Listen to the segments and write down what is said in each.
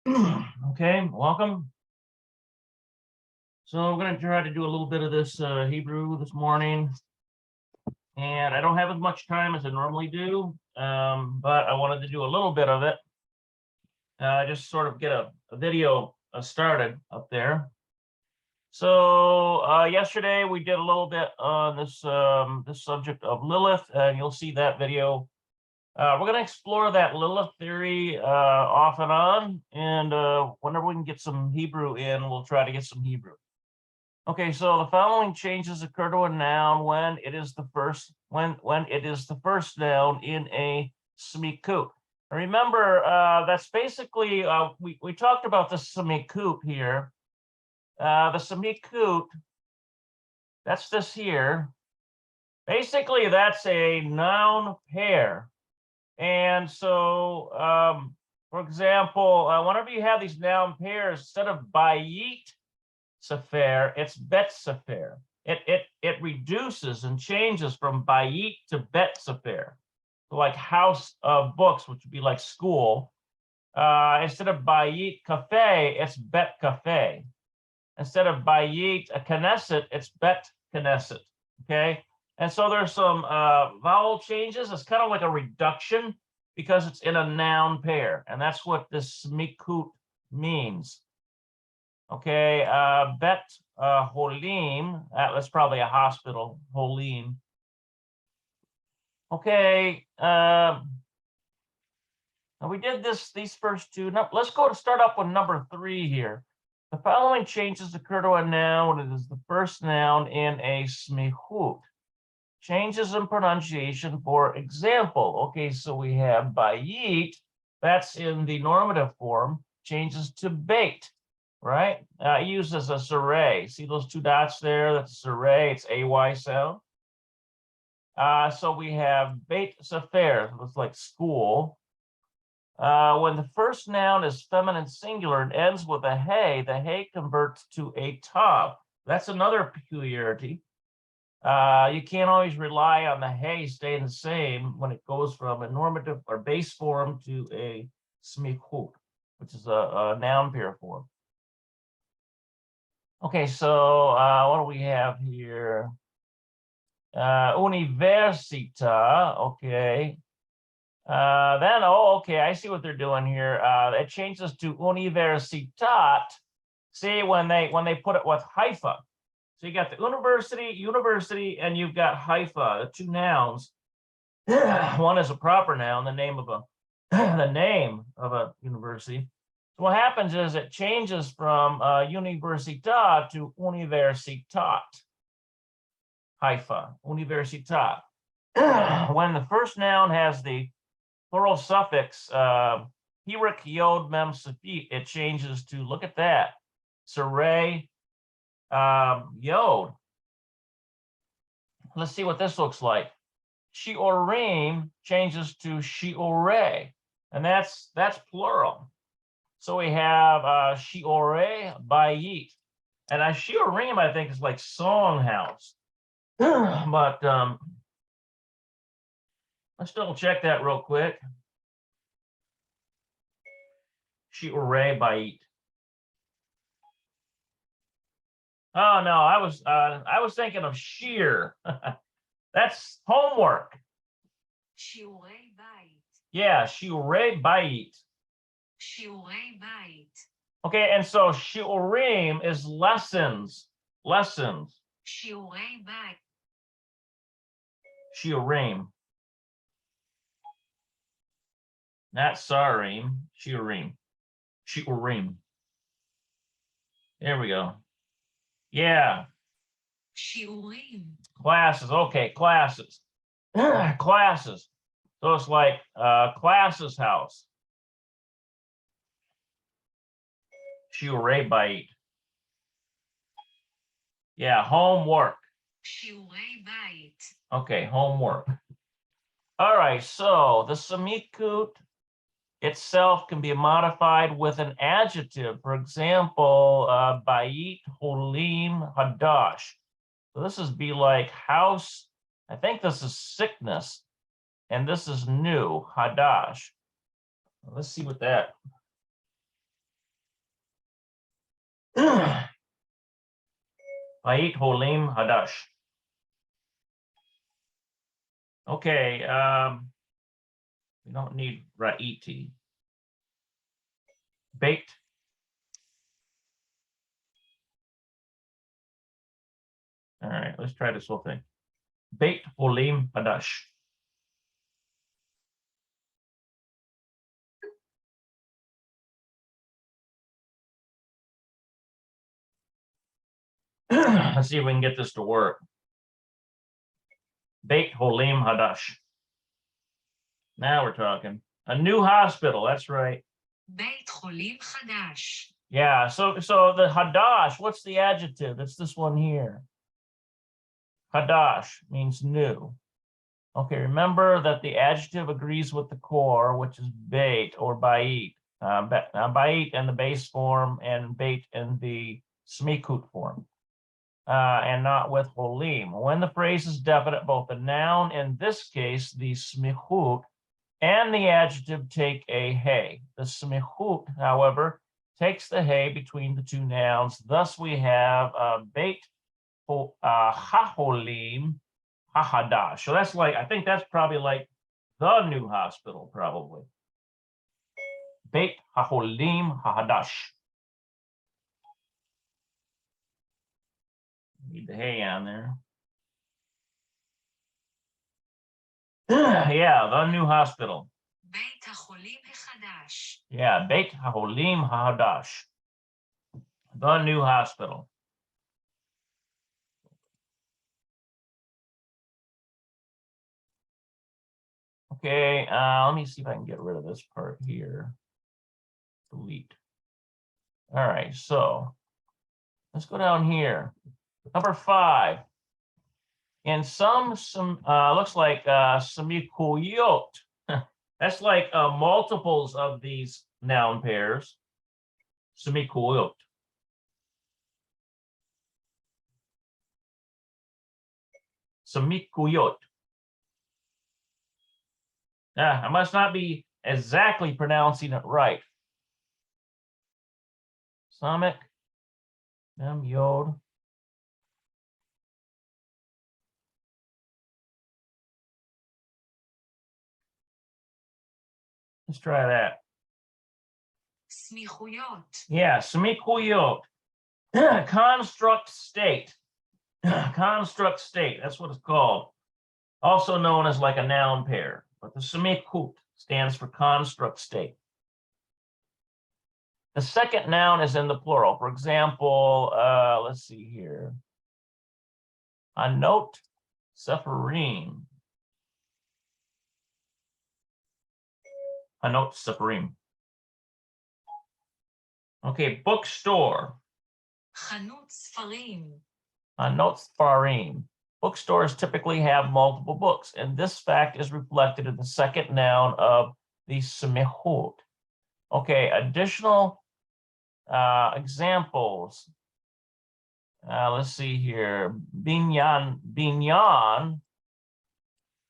Okay, welcome. So we're going to try to do a little bit of this Hebrew this morning. And I don't have as much time as I normally do, but I wanted to do a little bit of it. Just sort of get a video started up there. So yesterday we did a little bit on this subject of Lilith, and you'll see that video. We're going to explore that Lilith theory off and on, and whenever we can get some Hebrew in, we'll try to get some Hebrew. Okay, so the following changes occur to a noun when it is the first noun in a smikut. Remember, that's basically we talked about the smikut here. The smikut, that's this here. Basically, that's a noun pair. And so, for example, whenever you have these noun pairs, instead of bayit sefer, it's bet sefer. It reduces and changes from bayit to bet sefer. So like house of books, which would be like school. Instead of bayit cafe, it's bet cafe. Instead of bayit a knesset, it's bet knesset. Okay. And so there's some vowel changes. It's kind of like a reduction because it's in a noun pair. And that's what this smikut means. Okay, bet holim, that's probably a hospital, holim. Okay, we did these first two. Now, let's start up with number 3 here. The following changes occur to a noun when it is the first noun in a smichut. Changes in pronunciation, for example. Okay, so we have bayit, that's in the normative form, changes to bait. Right? Used as a surrey. See those 2 dots there? That's a surrey. It's AY sound. So we have beit sefer, looks like school. When the first noun is feminine singular and ends with a hey, the hey converts to a tav. That's another peculiarity. You can't always rely on the hey staying the same when it goes from a normative or base form to a smichut, which is a noun pair form. Okay, so what do we have here? Universita, okay. Okay, I see what they're doing here. It changes to universitat. See, when they put it with Haifa. So you got the university, and you've got Haifa, the 2 nouns. One is a proper noun, the name of a university. So what happens is it changes from università to universitat. Haifa, università. When the first noun has the plural suffix hirik yod mem safit, it changes to, look at that, saray yod. Let's see what this looks like. Shiorim changes to shiore, and that's plural. So we have shiore bayit, and shiorim I think is like song house. But let's double check that real quick. Shiore bayit. Oh no, I was thinking of sheer. That's homework. Shiurei bait. Yeah, shiurei bait. Shiurei bait. Okay, and so shiurim is lessons. Lessons. Shiurei bait. Shiurim. Not sarim, shiurim. Shiurim. There we go. Yeah. Shiurim. Classes. Okay, classes. Classes. So it's like classes house. Shiurei bait. Yeah, homework. Shiurei bait. Okay, homework. All right, so the smikut itself can be modified with an adjective. For example, bayit holim hadash. So this is be like house. I think this is sickness, and this is new hadash. Let's see what that. Bait Holim Hadash. Okay, we don't need Ra'iti. Bait. All right, let's try this whole thing. Bait Holim Hadash. Let's see if we can get this to work. Beit Holim Hadash. Now we're talking. A new hospital, that's right. בית חולים חדש. Yeah, so the Hadash, what's the adjective? It's this one here. Hadash means new. Okay, remember that the adjective agrees with the core, which is bait or bait. Bait in the base form and bait in the smikut form. And not with holim. When the phrase is definite, both the noun, in this case, the smichut, and the adjective take a hey. The smichut, however, takes the hey between the two nouns. Thus, we have beit haholim hahadash. So that's like, I think that's probably like the new hospital, probably. Beit haholim hahadash. Need the hey on there. Yeah, the new hospital. בית החולים החדש. Yeah, Beit HaHolim HaHadash. The new hospital. Okay, let me see if I can get rid of this part here. Delete. All right, so let's go down here. Number 5. In some looks like semikuyot. That's like multiples of these noun pairs. Semikuyot. Semikuyot. I must not be exactly pronouncing it right. Samik, Mem Yod. Let's try that. סמיכויות. Yeah, semikuyot. Construct state. Construct state, that's what it's called. Also known as like a noun pair. But the semikut stands for construct state. The second noun is in the plural. For example, let's see here. Anot sefarim. Anot sefarim. Okay, bookstore. חנות ספרים. Anot sefarim. Bookstores typically have multiple books, and this fact is reflected in the second noun of the semihut. Okay, additional examples. Let's see here. Binyan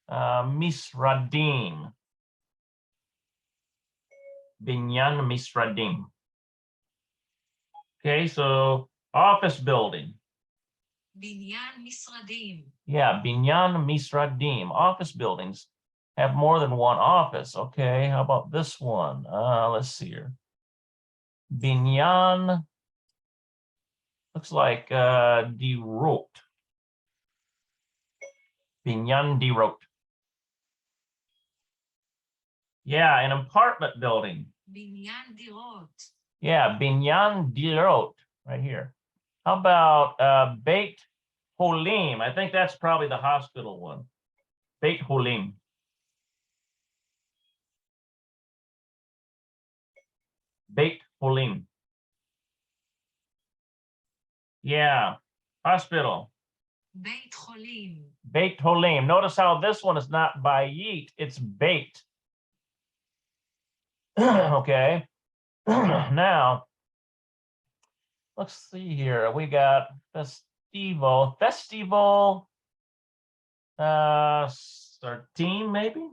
misradim. Binyan misradim. Okay, so office building. בניין משרדים. Yeah, binyan misradim. Office buildings have more than one office. Okay, how about this one? Let's see here. Binyan looks like dirot. Binyan dirot. Yeah, an apartment building. בניין דירות. Yeah, binyan dirot right here. How about Beit Holim? I think that's probably the hospital one. Beit Holim. Beit Holim. Yeah, hospital. בית חולים. Beit Holim. Notice how this one is not bayit, it's bait. Okay. Now, let's see here. We got festival. Startim, maybe?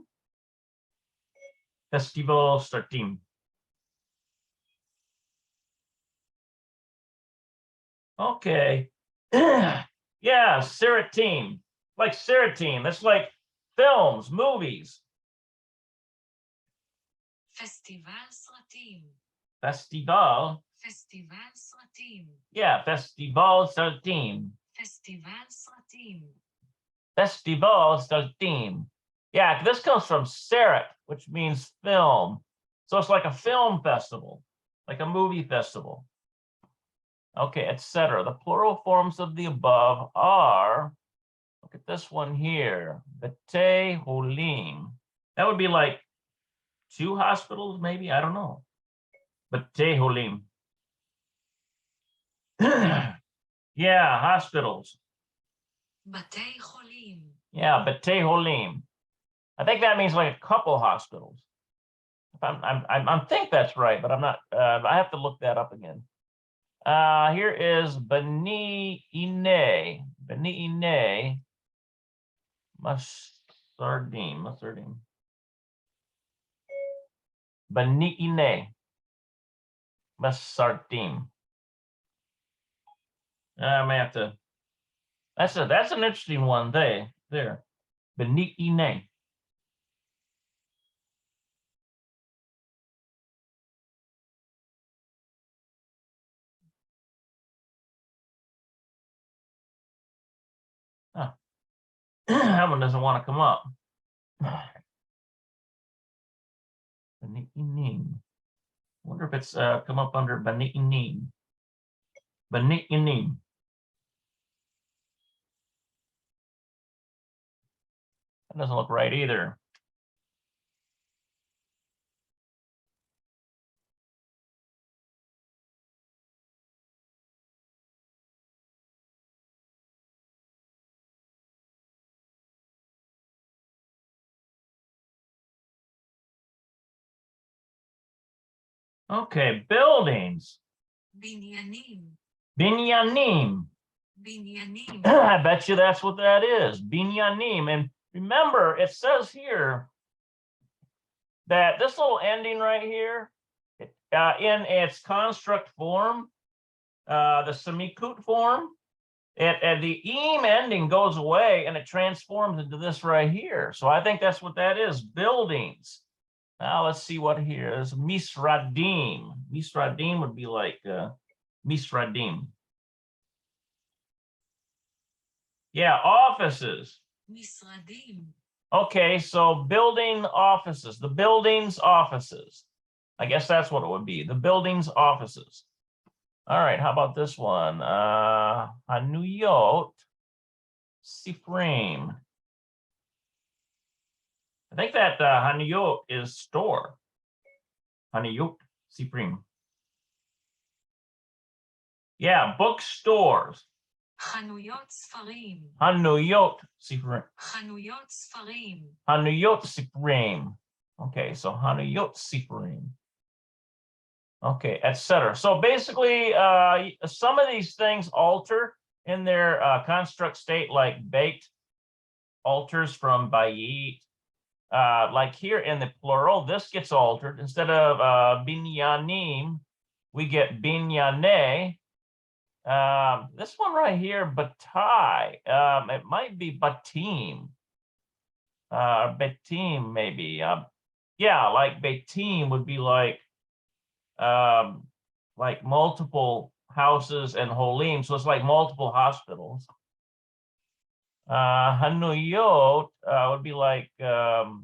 Festival Startim. Okay. Yeah, Seratim. Like Seratim. That's like films, movies. פסטיבל סרטים. Festival. פסטיבל סרטים. Yeah, Festival Seratim. פסטיבל סרטים. Festival Seratim. Yeah, this comes from Seret, which means film. So it's like a film festival, like a movie festival. Okay, etc. The plural forms of the above are, look at this one here, Bete Holim. That would be like 2 hospitals, maybe, I don't know. Bete Holim. Yeah, hospitals. בתי חולים. Yeah, Bete Holim. I think that means like a couple hospitals. I think that's right, but I'm not. I have to look that up again. Here is Bani Ine. Bani Ine. Masardim. Bani Ine. Masardim. I may have to. That's an interesting one. There. Bani Ine. Huh. That one doesn't want to come up. Bani Inim. Wonder if it's come up under Bani Inim. Bani Inim. That doesn't look right either. Okay, buildings. בניינים. Binyanim. בניינים. I bet you that's what that is. Binyanim. And remember, it says here that this little ending right here, in its construct form, the semikut form, the eem ending goes away and it transforms into this right here. So I think that's what that is, buildings. Now let's see what here is. Misradim. Misradim would be like Misradim. Yeah, offices. משרדים. Okay, so building offices, the building's offices. I guess that's what it would be, the building's offices. All right, how about this one? Hanuyot Sifrim. I think that Hanuyot is store. Hanuyot Sifrim. Yeah, bookstores. חנויות ספרים. Hanuyot Sifrim. חנויות ספרים. Hanuyot Sifrim. Okay, so Hanuyot Sifrim. Okay, etc. So basically, some of these things alter in their construct state, like baked alters from bayit. Like here in the plural, this gets altered. Instead of binyanim, we get binyane. This one right here, batai. It might be batim. Betim, maybe. Yeah, like betim would be like multiple houses and holim, so it's like multiple hospitals. Hanuyot would be like let's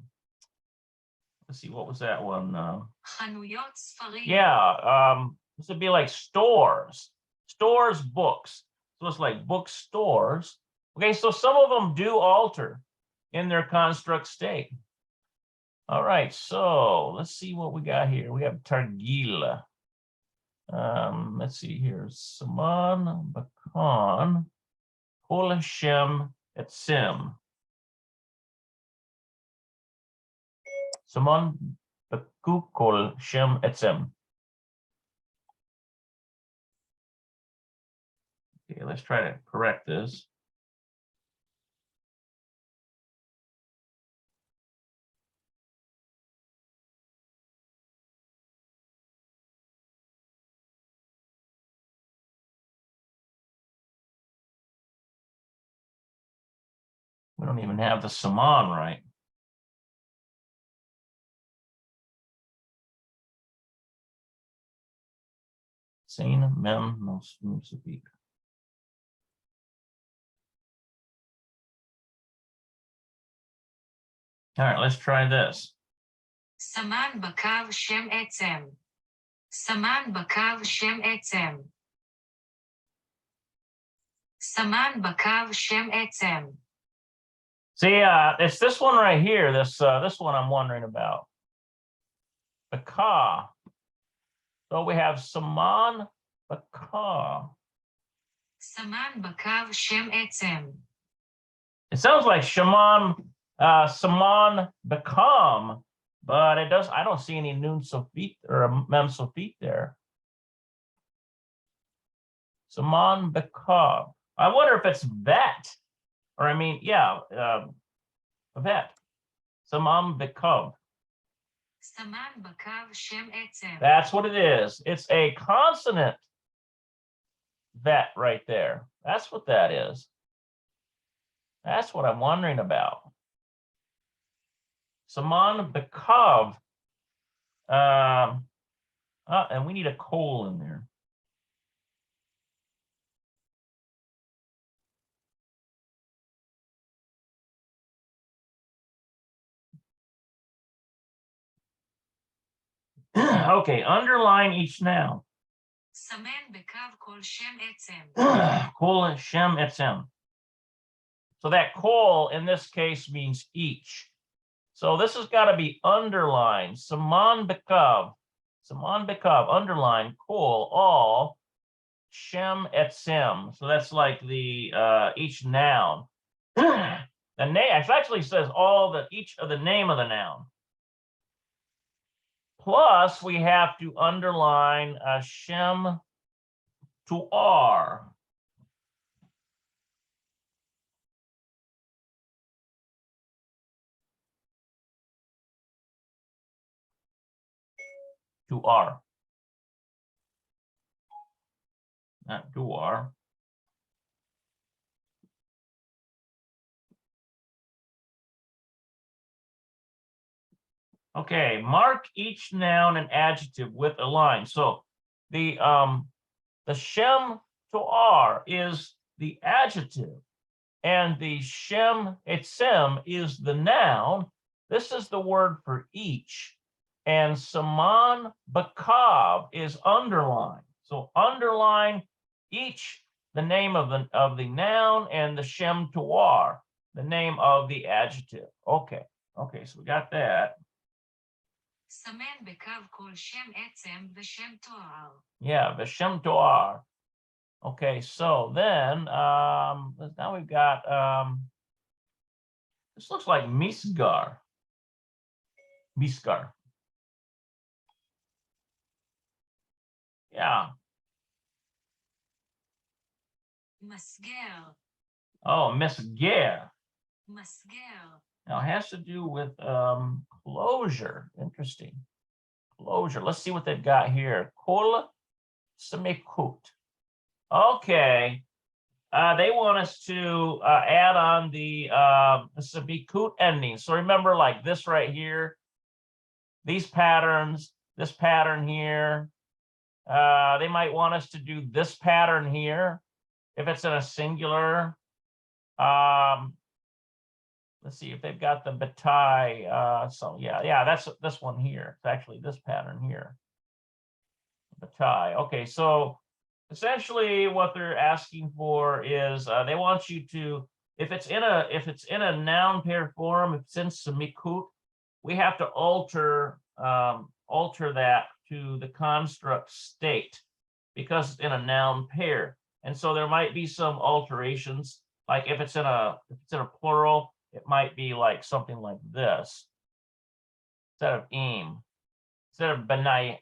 see, what was that one? חנויות ספרים. Yeah, this would be like stores, books. So it's like bookstores. Okay, so some of them do alter in their construct state. All right, so let's see what we got here. We have Targila. Let's see here. Saman, Bakan, Kol Hashem, Etzim. Saman, Baku, Kol Hashem, Etzim. Okay, let's try to correct this. don't even have the Saman right. Sin, mem, nos, musafik. All right, let's try this. סמן בקו שם עצם. סמן בקו שם עצם. סמן בקו שם עצם. See, it's this one right here. This one I'm wondering about. The ka. So we have Saman, the ka. סמן בקו שם עצם. It sounds like Shaman, Saman become, but it does. I don't see any nun sofit or a mem sofit there. Saman become. I wonder if it's vet, or I mean, yeah, vet. Saman become. סמן בקו שם עצם. That's what it is. It's a consonant vet right there. That's what that is. That's what I'm wondering about. Saman Bekov. And we need a coal in there. Okay, underline each noun. סמן בקו כל שם עצם. Kol Shem Etzem. So that kol in this case means each. So this has got to be underlined. Saman Bekav. Saman Bekav, underline, kol, all, Shem Etzem. So that's like the each noun. The name actually says each of the name of the noun. Plus, we have to underline Shem to R. To R. Not to R. Okay, mark each noun and adjective with a line. So the Shem to R is the adjective, and the Shem Etzem is the noun. This is the word for each. And Saman Bakav is underlined. So underline each the name of the noun and the Shem to R, the name of the adjective. Okay, so we got that. סמן בקו כל שם עצם ושם תואר. Yeah, Vishem Toar. Okay, so then now we've got this looks like Misgar. Misgar. Yeah. מסגר. Oh, Misger. מסגר. Now it has to do with closure. Interesting. Closure. Let's see what they've got here. Kol semekut. Okay. They want us to add on the semekut ending. So remember, like this right here, these patterns, this pattern here. They might want us to do this pattern here if it's in a singular. Let's see if they've got the batai. So yeah, that's this one here. It's actually this pattern here. Batai. Okay, so essentially what they're asking for is they want you to, if it's in a noun pair form, if it's in semikut, we have to alter that to the construct state because it's in a noun pair. And so there might be some alterations, like if it's in a plural, it might be like something like this. Instead of im, instead of benai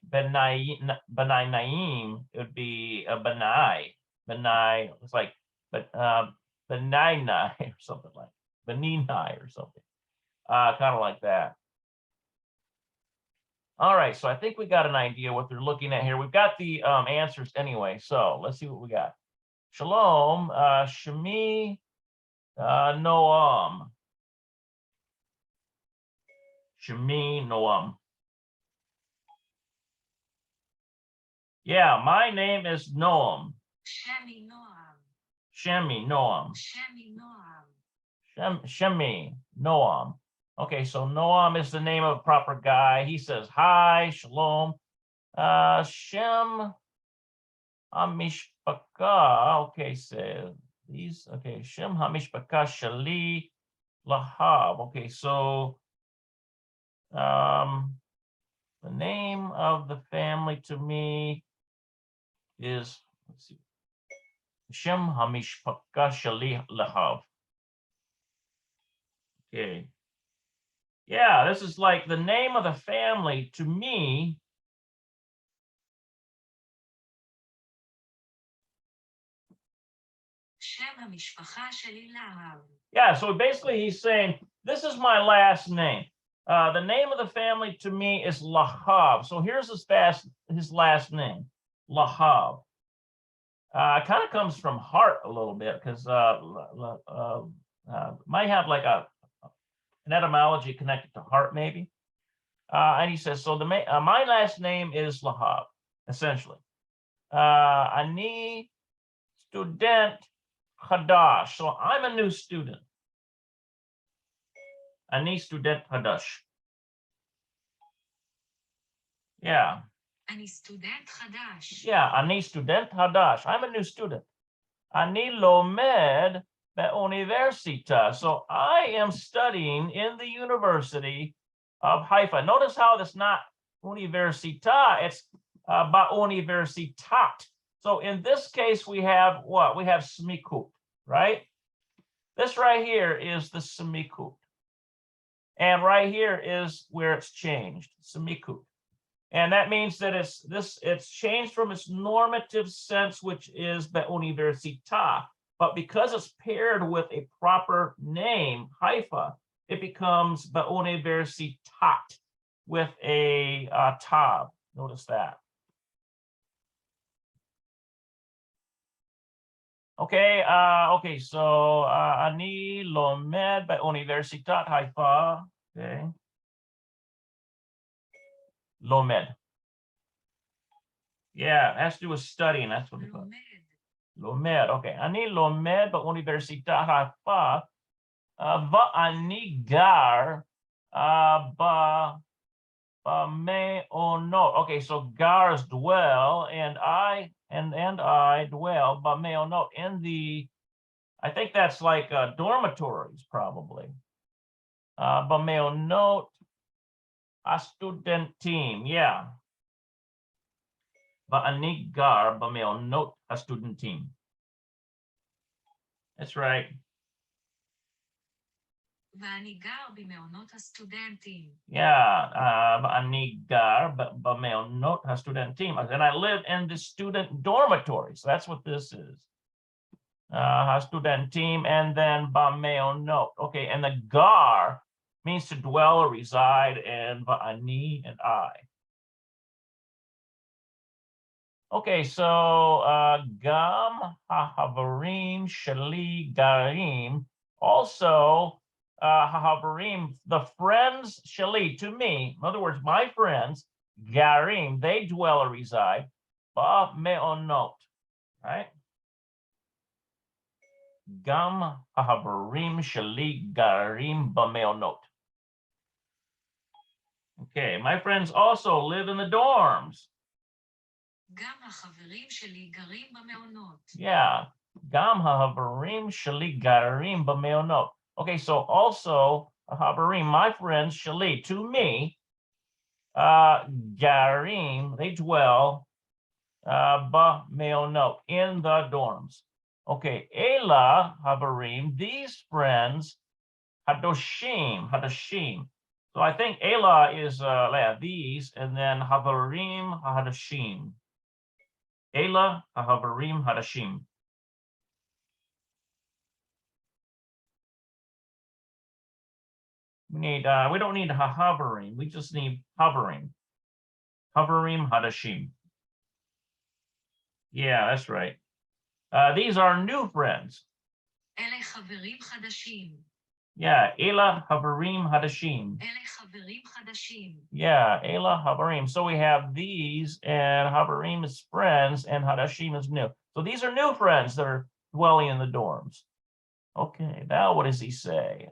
naim, it would be a benai. Benai, it's like benai or something like beninai or something. Kind of like that. All right, so I think we got an idea what they're looking at here. We've got the answers anyway, so let's see what we got. Shalom, Shemi, Noam. Shemi Noam. Yeah, my name is Noam. Shemi Noam. Shemi Noam. Shemi Noam. Shemi Noam. Okay, so Noam is the name of a proper guy. He says, hi, shalom. Shem Hamishpaka. Okay, so these, okay, Shem Hamishpaka Shali Lahab. Okay, so the name of the family to me is, let's see, Shem Hamishpaka Shali Lahab. Okay. Yeah, this is like the name of the family to me. Shem המשפחה שלי להב. Yeah, so basically he's saying, this is my last name. The name of the family to me is Lahab. So here's his last name, Lahab. Kind of comes from heart a little bit because might have like an etymology connected to heart maybe. And he says, so my last name is Lahab, essentially. Ani student Hadash. So I'm a new student. Ani student Hadash. Yeah. אני סטודנט חדש. Yeah, Ani student Hadash. I'm a new student. Ani lomed be'universita. So I am studying in the University of Haifa. Notice how it's not universita, it's ba'universitat. So in this case, we have what? We have smikut, right? This right here is the smikut. And right here is where it's changed, smikut. And that means that it's changed from its normative sense, which is be'universita. But because it's paired with a proper name, Haifa, it becomes be'universitat with a tab. Notice that. Okay, okay, so Ani lomed be'universitat Haifa. Okay. Lomed. Yeah, it has to do with studying. That's what we call it. Lomed. Okay. Ani lomed be'universitat Haifa. Va'ani gar ba'me'onot. Okay, so gars dwell, and I dwell ba'me'onot in the. I think that's like dormitories, probably. Ba'me'onot. A student team, yeah. Va'ani gar ba'me'onot a student team. That's right. ואני גר במעונות הסטודנטים. Yeah, va'ani gar ba'me'onot a student team. And I live in the student dormitory. So that's what this is. A student team, and then ba'me'onot. Okay, and the gar means to dwell or reside, and va'ani and I. Okay, so gam hahavarim shali garim. Also, hahavarim, the friends shali to me. In other words, my friends garim, they dwell or reside. Ba me'onot, right? Gam hahavarim shali garim ba me'onot. Okay, my friends also live in the dorms. גם החברים שלי גרים במעונות. Yeah, gam hahavarim shali garim b'meonot. Okay, so also hahavarim, my friends shali to me, garim, they dwell b'meonot in the dorms. Okay, ela havarim, these friends hadoshim. So I think ela is these, and then havarim hadoshim. Ela hahavarim hadashim. We don't need hahavarim. We just need hovering. Havarim hadashim. Yeah, that's right. These are new friends. אלה חברים חדשים. Yeah, Ela Havarim Hadashim. אלה חברים חדשים. Yeah, Ela Havarim. So we have these, and Havarim is friends, and Hadashim is new. So these are new friends that are dwelling in the dorms. Okay, now what does he say?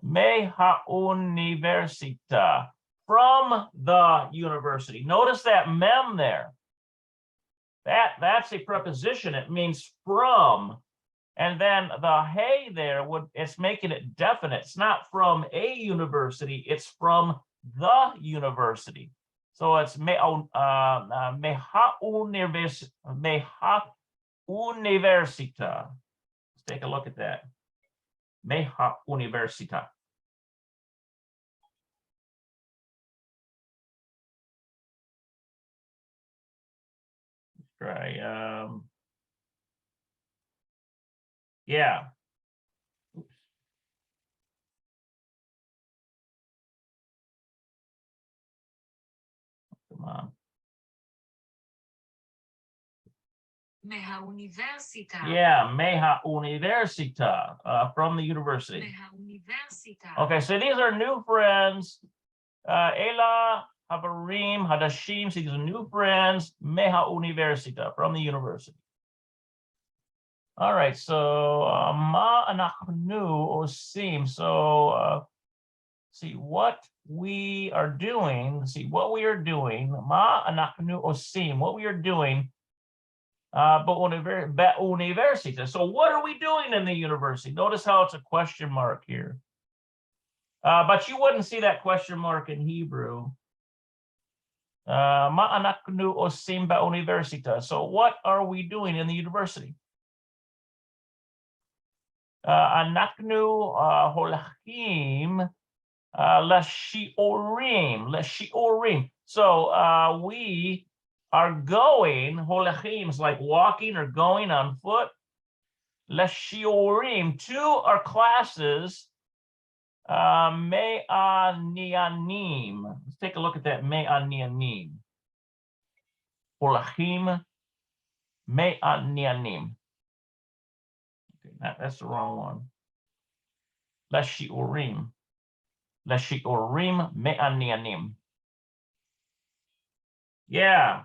Me ha-universita, from the university. Notice that mem there. That's a preposition. It means from. And then the hey there it's making it definite. It's not from a university, it's from the university. So it's me ha-universita. Let's take a look at that. Me ha-universita. Try. Yeah. Oops. Come on. מהאוניברסיטה. Yeah, Meha Universita, from the university. מהאוניברסיטה. Okay, so these are new friends. Ela Havarim Hadashim. So these are new friends. Meha Universita, from the university. All right, so Ma Anachnu Osim. So see what we are doing. See what we are doing. Ma Anachnu Osim. What we are doing. University. So what are we doing in the university? Notice how it's a question mark here. But you wouldn't see that question mark in Hebrew. Ma anaknu osim ba'universita. So what are we doing in the university? Anaknu holachim lashi'orim. So we are going, holachim is like walking or going on foot, lashi'orim, to our classes, me'anianim. Let's take a look at that, me'anianim. Holachim me'anianim. Okay, that's the wrong one. Lashi'orim me'anianim. Yeah.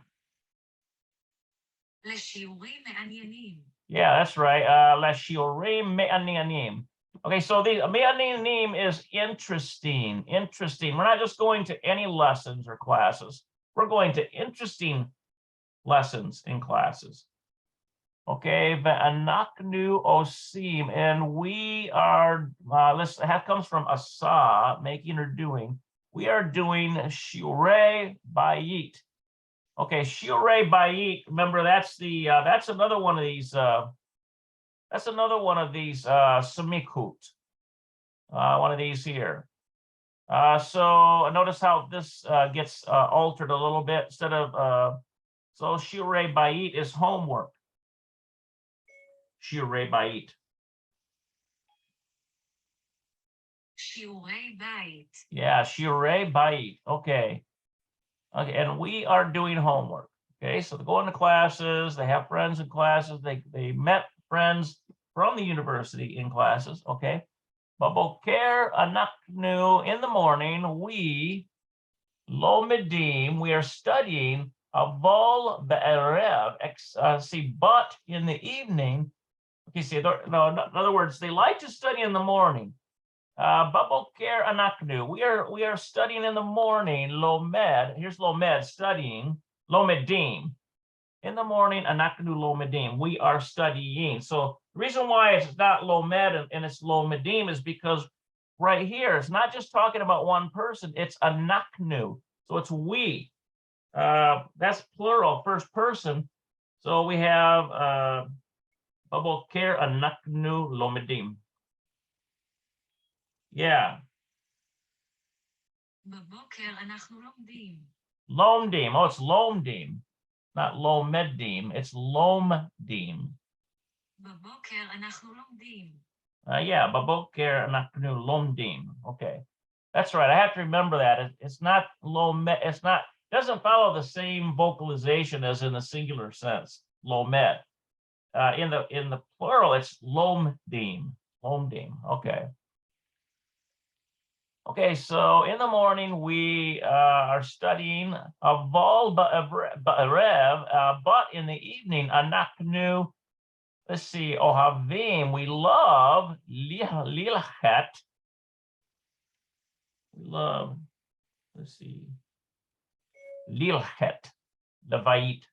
לשיעורים מעניינים. Yeah, that's right. Lashiorim me'anianim. Okay, so the me'anianim is interesting. Interesting. We're not just going to any lessons or classes. We're going to interesting lessons in classes. Okay, ve'anaknu osim, and we are. That comes from asa, making or doing. We are doing shiurei bayit. Okay, shiurei bayit. Remember, that's another one of these. That's another one of these samikut. One of these here. So notice how this gets altered a little bit. Instead of so shiurei bayit is homework. Shiurei bayit. שיעורי בית. Yeah, shiurei bayit. Okay. Okay, and we are doing homework. Okay, so they go into classes, they have friends in classes, they met friends from the university in classes. Okay. Baboker anaknu, in the morning, we lomedim, we are studying avol be'erev, but in the evening. Okay, see, no, in other words, they like to study in the morning. Baboker anaknu, we are studying in the morning. Lomed, here's lomed, studying. Lomedim, in the morning. Anaknu lomedim, we are studying. So the reason why it's not lomed and it's lomedim is because right here it's not just talking about one person. It's anaknu, so it's we. That's plural, first person. So we have baboker anaknu lomedim. Yeah. בבוקר אנחנו לומדים. Lomdim. Oh, it's lomdim, not lomedim. It's lomdim. בבוקר אנחנו לומדים. Yeah, baboker anaknu lomdim. Okay, that's right. I have to remember that. It's not lomed. It's not. Doesn't follow the same vocalization as in the singular sense. Lomed. In the plural, it's lomdim. Lomdim. Okay. Okay, so in the morning we are studying aval ba'erev, but in the evening anaknu. Let's see, ohavim. We love lilchet. We love. Let's see, lilchet, levait.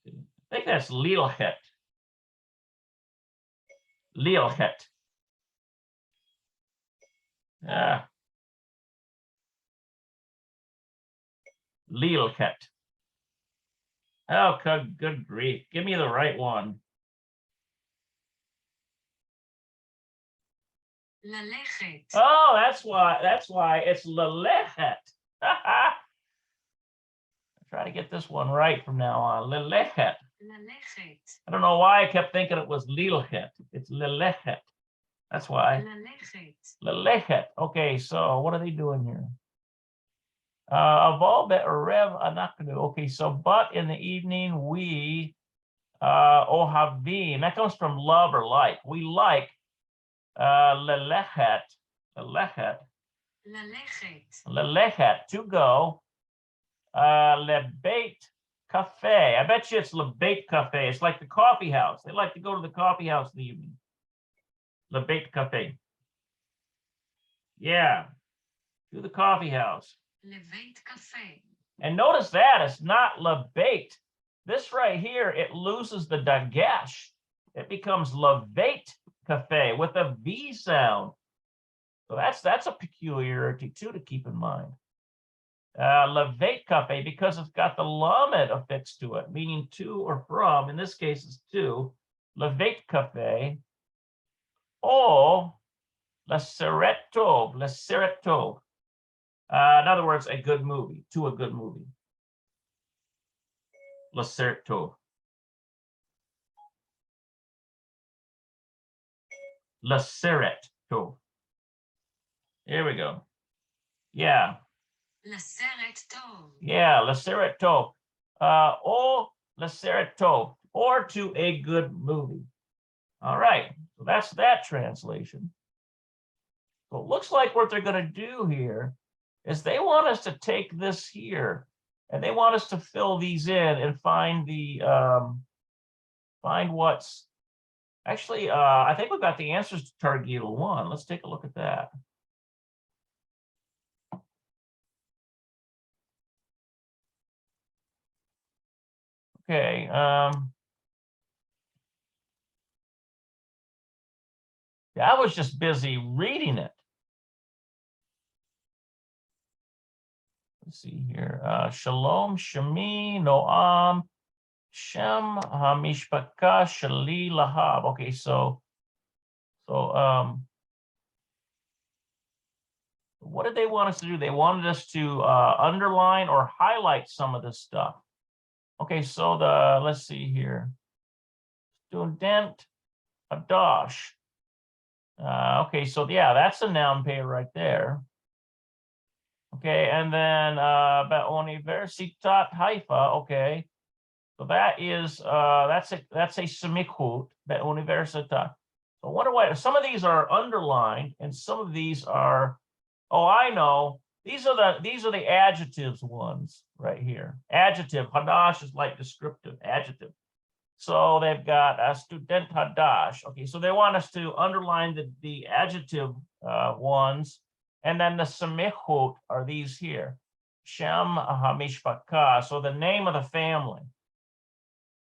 I think that's lilchet. Lilchet. Lilchet. Oh, good grief. Give me the right one. Lalechet. Oh, that's why it's lalechet. Try to get this one right from now on. Lalechet. Lalechet. I don't know why I kept thinking it was lilchet. It's lalechet. That's why. Lalechet. Lalechet. Okay, so what are they doing here? Aval be'erev anaknu. Okay, so but in the evening we ohavim. That comes from love or like. We like lelechet, lelechet, to go. Lebeit cafe. I bet you it's lebeit cafe. It's like the coffee house. They like to go to the coffee house in the evening. Lebeit cafe. Yeah, to the coffee house. Lebeit cafe. And notice that it's not lebeit. This right here, it loses the dagesh. It becomes lebeit cafe with a V sound. So that's a peculiarity too to keep in mind. Lebeit cafe, because it's got the lamed affixed to it, meaning to or from. In this case, it's to. Lebeit cafe. Or leseret tov, leseret tov. In other words, a good movie, to a good movie. Leseret tov. Leseret tov. Here we go. Yeah. Leseret tov. Yeah, leseret tov. Or leseret tov, or to a good movie. All right, so that's that translation. So it looks like what they're going to do here is they want us to take this here and they want us to fill these in and find the find what's actually I think we've got the answers to Targil 1. Let's take a look at that. Okay. Yeah, I was just busy reading it. Let's see here. Shalom, Shemi, Noam, Shem, Hamishpaka, Shali, Lahab. Okay, so what did they want us to do? They wanted us to underline or highlight some of this stuff. Okay, so let's see here. Student, Adosh. Okay, so yeah, that's a noun pair right there. Okay, and then Universitat Haifa. Okay, so that is that's a semiquote, Universitat. So I wonder why some of these are underlined and some of these are. Oh, I know. These are the adjectives ones right here. Adjective hadash is like descriptive adjective. So they've got a student hadash. Okay, so they want us to underline the adjective ones, and then the semichut are these here. Shem hamishpaka. So the name of the family.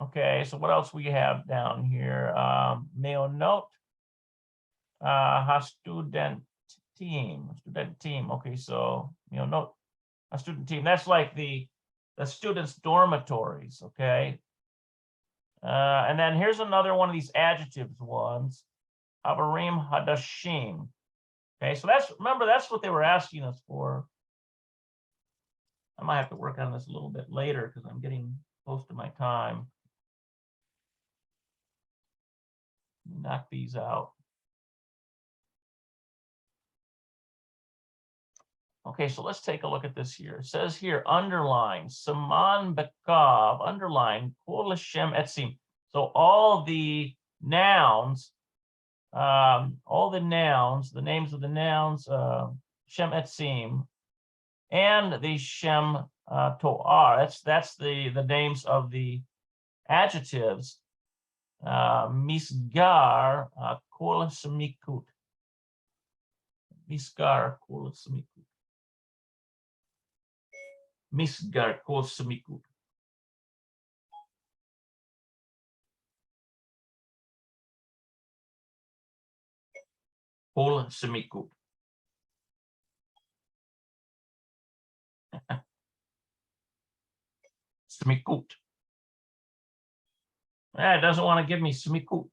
Okay, so what else we have down here? Meonot student team. Okay, so note a student team. That's like the students' dormitories. Okay. And then here's another one of these adjectives ones, Havarim Hadashim. Okay, so remember, that's what they were asking us for. I might have to work on this a little bit later because I'm getting close to my time. Knock these out. Okay, so let's take a look at this here. It says here, underline, Saman Bekav, underline, Kol Hashem Etzim. So all the nouns all the nouns, the names of the nouns, Shem Etzim, and the Shem To'ar. That's the names of the adjectives. Misgar kol semikut. Misgar kol semikut. Misgar kol semikut. Kol semikut. Semikut. It doesn't want to give me semikut.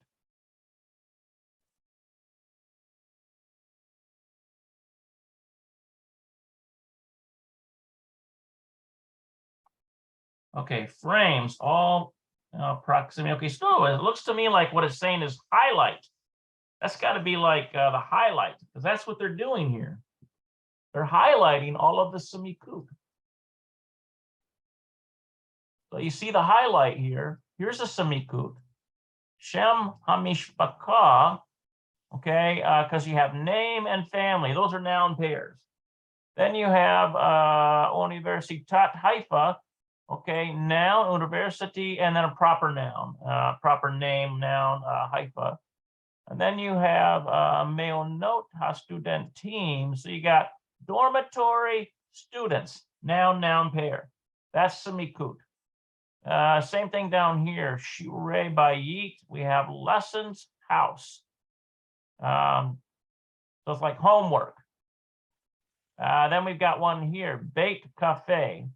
Okay, frames, all proximity. Okay, so it looks to me like what it's saying is highlight. That's got to be like the highlight, because that's what they're doing here. They're highlighting all of the semikut. So you see the highlight here. Here's a semikut. Shem hamishpaka, okay, because you have name and family. Those are noun pairs. Then you have Universitat Haifa, okay, noun, university, and then a proper noun, proper name, noun, Haifa. And then you have Meonot HaStudentim. So you got dormitory students, noun, noun pair. That's semikut. Same thing down here, Shirei Bayit. We have lessons, house. So it's like homework. Then we've got one here, Beit Cafe.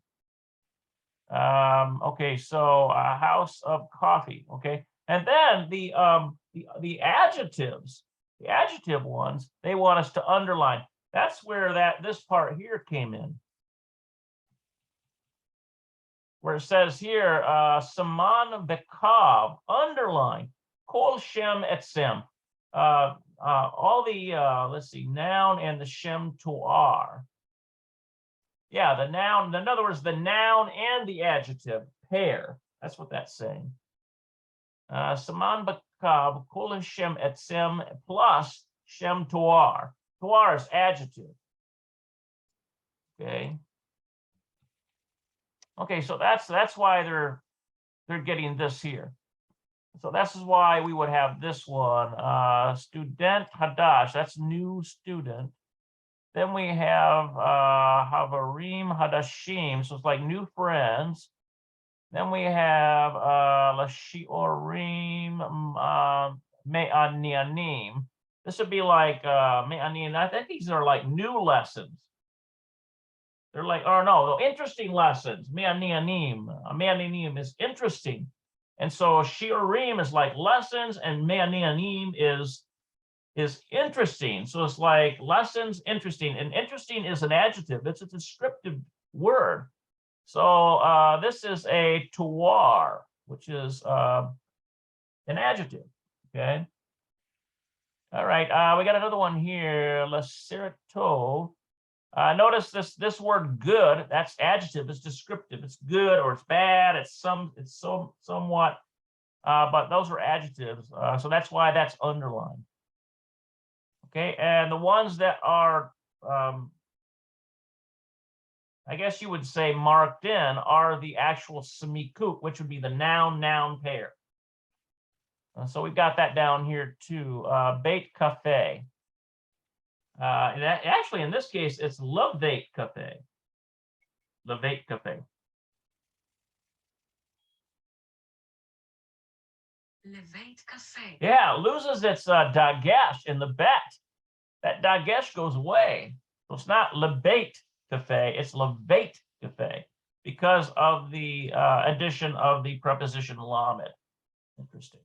Okay, so a house of coffee. Okay, and then the adjectives, the adjective ones, they want us to underline. That's where this part here came in, where it says here, Saman Bekav, underline, Kol Shem Etzem. All the let's see, noun and the Shem To'ar. Yeah, the noun, in other words, the noun and the adjective pair. That's what that's saying. Saman Bakav, Kol Shem Etzem plus Shem To'ar. To'ar is adjective. Okay. Okay, so that's why they're getting this here. So this is why we would have this one, student hadash, that's new student. Then we have havarim hadashim, so it's like new friends. Then we have lashiorim me'anianim. This would be like me'anianim. I think these are like new lessons. They're like, or no, interesting lessons. Me'anianim. Me'anianim is interesting. And so shiurim is like lessons, and me'anianim is interesting. So it's like lessons, interesting, and interesting is an adjective. It's a descriptive word. So this is a toar, which is an adjective. Okay. All right. We got another one here. Laserto. Notice this word good. That's adjective. It's descriptive. It's good or it's bad. It's somewhat. But those are adjectives. So that's why that's underlined. Okay, and the ones that are, I guess you would say marked in, are the actual semikut, which would be the noun-noun pair. So we've got that down here too. Beit Cafe. Actually, in this case, it's Leveit Cafe. Leveit Cafe. Leveit Cafe. Yeah, loses its dagesh in the bet. That dagesh goes away. So it's not Leveit Cafe, it's Leveit Cafe because of the addition of the preposition lamed. Interesting.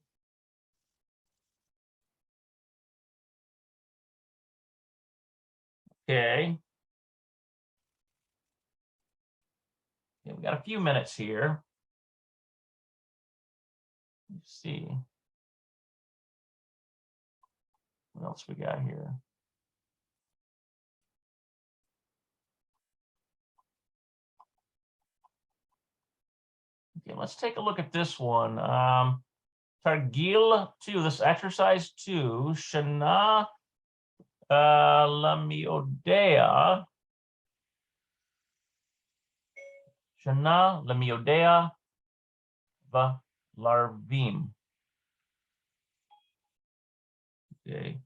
Okay. Yeah, we got a few minutes here. Let's see. What else we got here? Okay, let's take a look at this one. Targil 2, this exercise 2, Shana Lamiodea. Shana Lamiodea Va Larvim. Okay.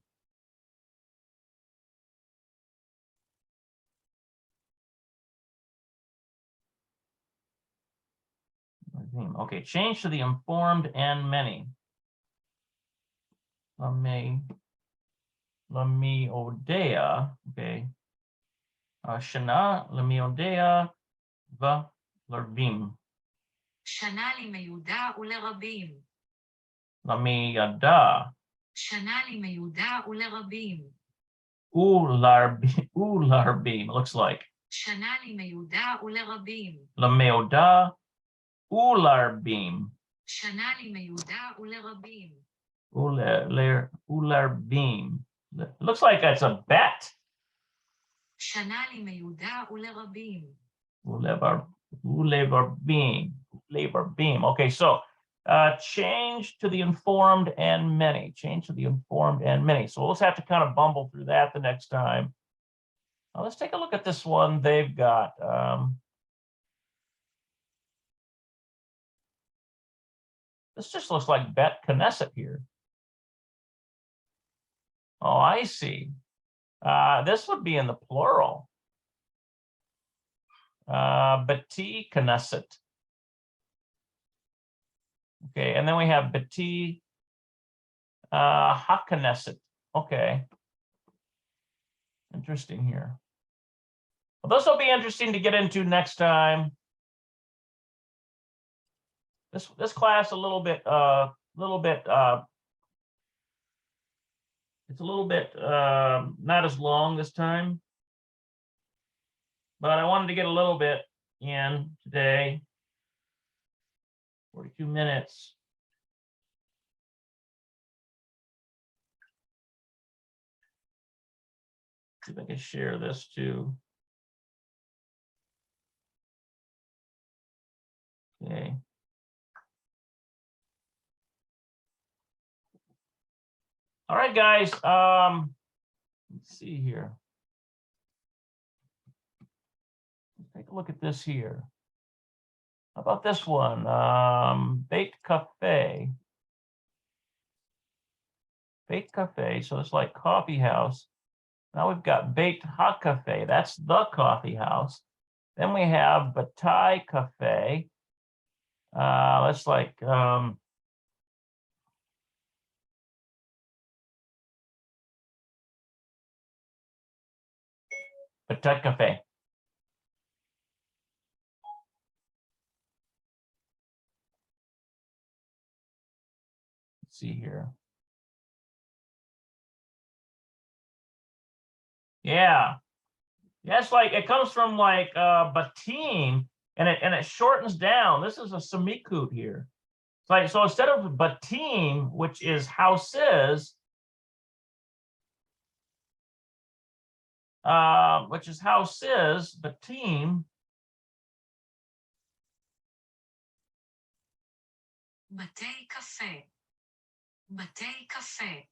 Okay, change to the informed and many. Lamiodea. Okay. Shana Lamiodea Va Larvim. שנה למיודע ולרבים. Lamiada. שנה למיודע ולרבים. Ularbim, looks like. שנה למיודע ולרבים. Lameoda Ularbim. שנה למיודע ולרבים. Ularbim. Looks like that's a bet. שנה למיודע ולרבים. Ularbim. Okay, so change to the informed and many. Change to the informed and many. So we'll just have to kind of bumble through that the next time. Now let's take a look at this one they've got. This just looks like Bet Knesset here. Oh, I see. This would be in the plural. Beti Knesset. Okay, and then we have Beti HaKnesset. Okay. Interesting here. Well, this will be interesting to get into next time. This class a little bit it's a little bit not as long this time, but I wanted to get a little bit in today. 42 minutes. See if I can share this too. Okay. All right, guys. Let's see here. Let's take a look at this here. How about this one? Beit Cafe. Beit Cafe. So it's like coffee house. Now we've got Beit HaCafe. That's the coffee house. Then we have Batai Cafe. That's like Batai Cafe. Let's see here. Yeah. Yeah, it's like it comes from like Batim and it shortens down. This is a semikut here. It's like so instead of Batim, which is houses, Batim. בתי קפה. בתי קפה.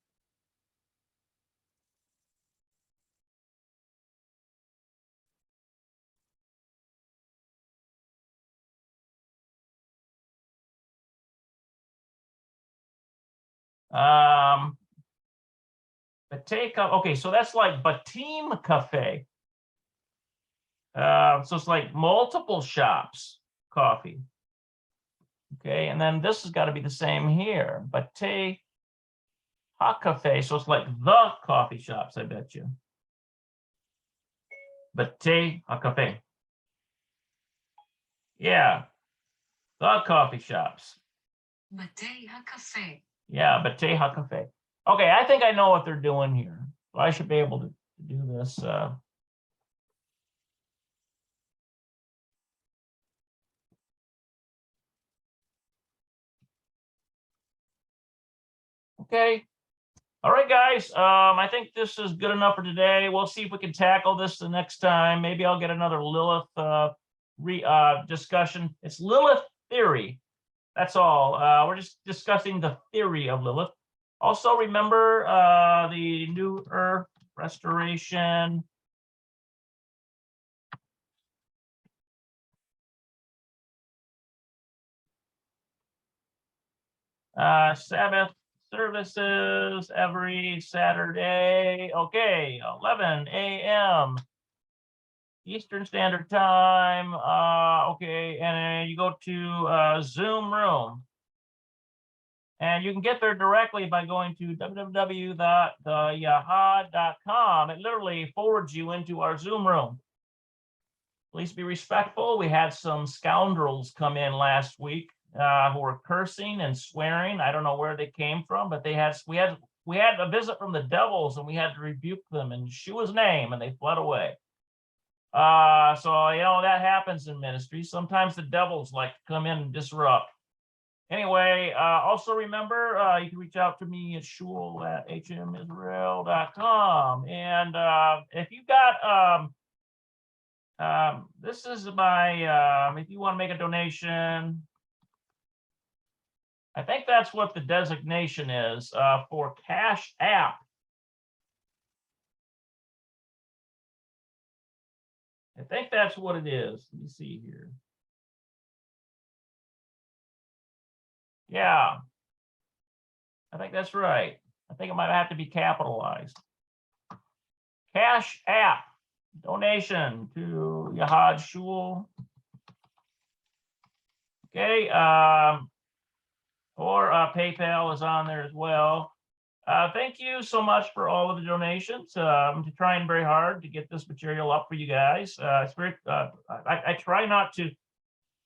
Okay, so that's like Batim Cafe. So it's like multiple shops coffee. Okay, and then this has got to be the same here. Bate HaCafe, so it's like the coffee shops, I bet you. Bate HaCafe. Yeah, the coffee shops. בתי הקפה. Yeah, Bate HaCafe. Okay, I think I know what they're doing here. So I should be able to do this. Okay. All right, guys. I think this is good enough for today. We'll see if we can tackle this the next time. Maybe I'll get another Lilith discussion. It's Lilith theory. That's all. We're just discussing the theory of Lilith. Also, remember the New Earth restoration. Sabbath services every Saturday. Okay, 11 a.m. Eastern Standard Time. Okay, and then you go to Zoom room. And you can get there directly by going to www.theyahad.com. It literally forwards you into our Zoom room. Please be respectful. We had some scoundrels come in last week who were cursing and swearing. I don't know where they came from, but we had a visit from the devils, and we had to rebuke them in Yeshua's name, and they fled away. So you know that happens in ministry. Sometimes the devils like to come in and disrupt. Anyway, also remember, you can reach out to me at shul@hmisrael.com. And if you've got, this is my, if you want to make a donation, I think that's what the designation is for CashApp. I think that's what it is. Let me see here. Yeah, I think that's right. I think it might have to be capitalized. CashApp donation to Yahad Shul. Okay, or PayPal is on there as well. Thank you so much for all of the donations. I'm trying very hard to get this material up for you guys. It's very. I try not to.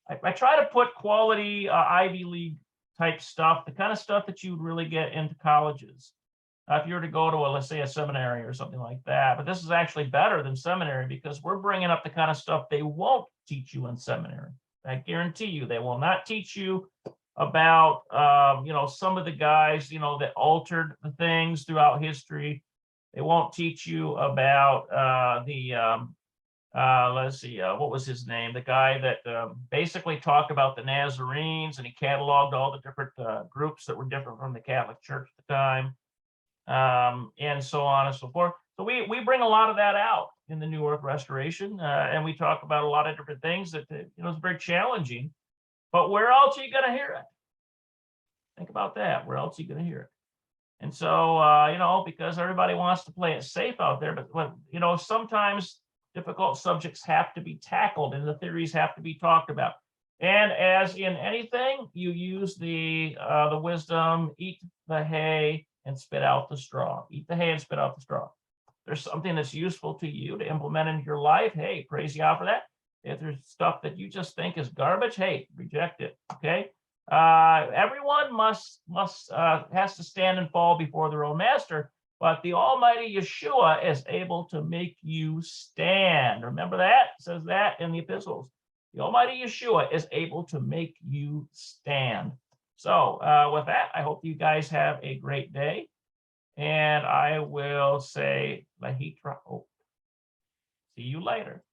I try to put quality Ivy League type stuff, the kind of stuff that you would really get into colleges. If you were to go to let's say a seminary or something like that. But this is actually better than seminary because we're bringing up the kind of stuff they won't teach you in seminary. I guarantee you, they will not teach you about you know, some of the guys, you know, that altered the things throughout history. They won't teach you about let's see, what was his name? The guy that basically talked about the Nazarenes, and he cataloged all the different groups that were different from the Catholic Church at the time, and so on and so forth. So we bring a lot of that out in the New Earth Restoration, and we talk about a lot of different things that you know, is very challenging. But where else are you going to hear it? Think about that. Where else are you going to hear it? And so you know, because everybody wants to play it safe out there, but you know, sometimes difficult subjects have to be tackled and the theories have to be talked about. And as in anything, you use the wisdom, eat the hay and spit out the straw. Eat the hay and spit out the straw. There's something that's useful to you to implement in your life. Hey, praise God for that. If there's stuff that you just think is garbage, hey, reject it. Okay. Everyone has to stand and fall before their own master. But the Almighty Yeshua is able to make you stand. Remember that? It says that in the epistles. The Almighty Yeshua is able to make you stand. So with that, I hope you guys have a great day. And I will say, Lahitra. See you later.